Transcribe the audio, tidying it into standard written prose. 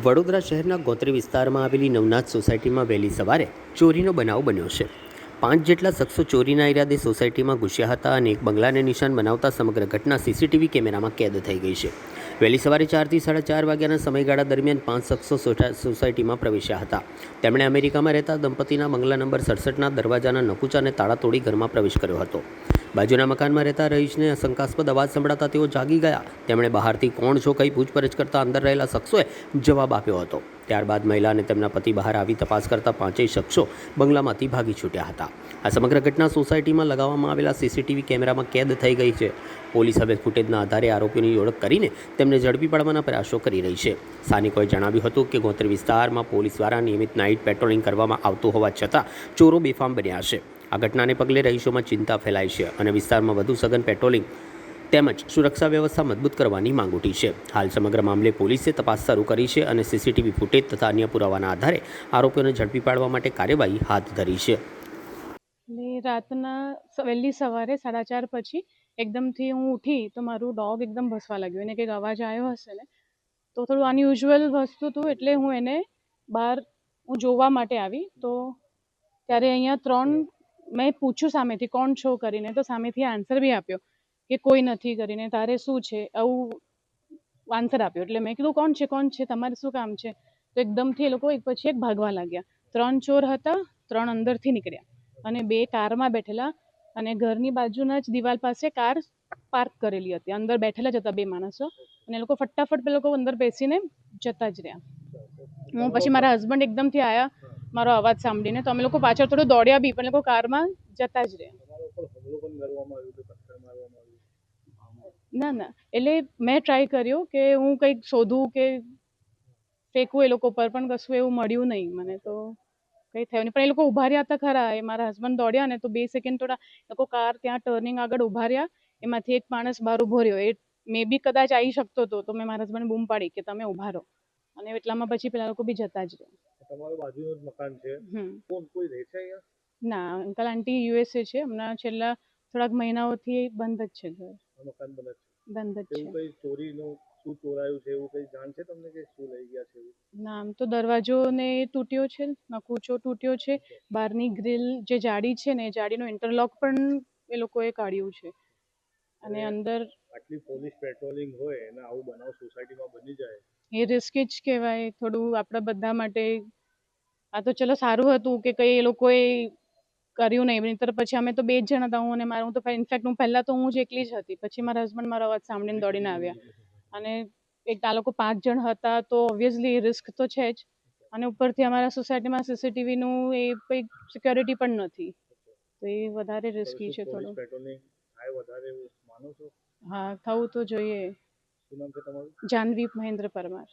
વડોદરા શહેરના ગોત્રી વિસ્તારમાં આવેલી નવનાથ સોસાયટીમાં વહેલી સવારે ચોરીનો બનાવ બન્યો છે। 5 જેટલા શખ્સો ચોરીના ઈરાદે સોસાયટીમાં ઘૂસ્યા હતા અને એક બંગલાને નિશાન બનાવતા સમગ્ર ઘટના સીસીટીવી કેમેરામાં કેદ થઈ ગઈ છે। વહેલી સવારે 4 થી 4:30 વાગ્યાના સમયગાળા દરમિયાન 5 શખ્સો સોસાયટીમાં પ્રવેશ્યા હતા। તેમણે અમેરિકામાં રહેતા દંપતીના બંગલા નંબર 67ના દરવાજાના નકુચાને તાળા તોડી ઘરમાં પ્રવેશ કર્યો હતો। બાજુના મકાનમાં રહેતા રહીશને શંકાસ્પદ અવાજ સંભળાતા તેઓ જાગી ગયા। તેમણે બહારથી કોણ છો કહી પૂછપરછ કરતા અંદર રહેલા શખ્સોએ જવાબ આપ્યો હતો। ત્યારબાદ મહિલા અને તેમના પતિ બહાર આવી તપાસ કરતા 5 શખ્સો બંગલામાંથી ભાગી છૂટ્યા હતા। આ સમગ્ર ઘટના સોસાયટીમાં લગાવવામાં આવેલા સીસીટીવી કેમેરામાં કેદ થઈ ગઈ છે। પોલીસ હવે ફૂટેજના આધારે આરોપીઓની ઓળખ કરીને તેમને ઝડપી પાડવાના પ્રયાસો કરી રહી છે। સ્થાનિકોએ જણાવ્યું હતું કે ગોત્રી વિસ્તારમાં પોલીસ દ્વારા નિયમિત નાઇટ પેટ્રોલિંગ કરવામાં આવતું હોવા છતાં ચોરો બેફામ બન્યા છે। આ ઘટનાને પગલે રહીશોમાં ચિંતા ફેલાઈ છે અને વિસ્તારમાં વધુ સઘન પેટ્રોલિંગ તેમજ સુરક્ષા વ્યવસ્થા મજબૂત કરવાની માંગ ઉઠી છે। હાલ સમગ્ર મામલે પોલીસે તપાસ શરૂ કરી છે અને સીસીટીવી ફૂટેજ તથા અન્ય પુરાવાના આધારે આરોપીઓને ઝડપી પાડવા માટે કાર્યવાહી હાથ ધરી છે। રાતના વહેલી સવારે 4:30 પછી એકદમથી હું ઉઠી તો મારું ડોગ એકદમ ભસવા લાગ્યું, એને કંઈક અવાજ આવ્યો હશે ને, તો થોડું અનયુઝ્યુઅલ વસ્તુ હતું એટલે હું એને બહાર જોવા માટે આવી। તો ત્યારે અહીંયા 3 મેં પૂછ્યું સામેથી કોણ છો કરીને, તો સામેથી આન્સર બી આપ્યો કે કોઈ નથી કરીને, તારે શું છે આવું આન્સર આપ્યો। એટલે મેં કીધું કોણ છે, તમારે શું કામ છે? તો એકદમથી એ લોકો એક પછી એક ભાગવા લાગ્યા। 3 ચોર હતા, 3 અંદરથી નીકળ્યા અને 2 કારમાં બેઠેલા અને ઘરની બાજુના જ દિવાલ પાસે કાર પાર્ક કરેલી હતી, અંદર બેઠેલા જ હતા 2 માણસો અને એ લોકો ફટાફટ પેલો લોકો અંદર બેસીને જતા જ રહ્યા। હું પછી મારા હસબન્ડ એકદમથી આવ્યા મારો અવાજ સાંભળીને, તો અમે લોકો પાછળ થોડું દોડ્યા બી પણ એ લોકો કારમાં જતા જ રહ્યા। ના, એટલે મેં ટ્રાય કર્યું કે હું કંઈક શોધું કે ફેંકું એ લોકો પર, પણ કશું એવું મળ્યું નહીં મને, તો કંઈ થયું નહીં। પણ એ લોકો ઉભા રહ્યા હતા ખરા, એ મારા હસબન્ડ દોડ્યા ને તો 2 સેકન્ડ થોડા લોકો કાર ત્યાં ટર્નિંગ આગળ ઉભા રહ્યા, એમાંથી એક માણસ બહાર ઉભો રહ્યો, એ મે બી કદાચ આવી શકતો હતો, તો મેં મારા હસબન્ડ બૂમ પાડી કે તમે ઉભા રહો અને એટલામાં પછી પેલા લોકો બી જતા જ રહ્યા। તમારું બાજુનું જ મકાન છે, કોણ કોઈ રહે છે અહીંયા? ના, અંકલ આંટી યુએસએ છે, હમણાં છેલ્લા થોડાક મહિનાઓથી બંધ જ છે ઘર, મકાન બંધ જ છે। કઈ ચોરીનું શું ચોરાયું છે એવું કઈ જાણ છે તમને કે શું લઈ ગયા છે? ના, આમ તો દરવાજો ને તૂટ્યો છે, નકુચો તૂટ્યો છે, બહારની ગ્રીલ જે જાડી છે ને એ જાડીનો ઇન્ટરલોક પણ એ લોકોએ કાઢ્યું છે અને અંદર આટલી પોલીસ પેટ્રોલિંગ હોય અને આવું બનાવ સોસાયટીમાં બની જાય એ રિસ્કી જ કહેવાય થોડું આપણા બધા માટે। આ તો ચલો સારું હતું કે કઈ એ લોકોએ કર્યું નહીં, નહીંતર પછી અમે તો 2 જ જણ હતા, હું અને મારું, તો ઇનફેક્ટ હું પહેલા તો હું જ એકલી જ હતી, પછી મારા હસબન્ડ મારો અવાજ સાંભળીને દોડીને આવ્યા અને આ લોકો 5 જણ હતા, તો ઓબ્વિયસલી રિસ્ક તો છે જ અને ઉપરથી અમારા સોસાયટીમાં સીસીટીવીનું એ કંઈ સિક્યોરિટી પણ નથી, તો એ વધારે રિસ્કી છે થોડું। હા, થવું તો જોઈએ। શું નામ છે તમારું? જાનવી મહેન્દ્ર પરમાર।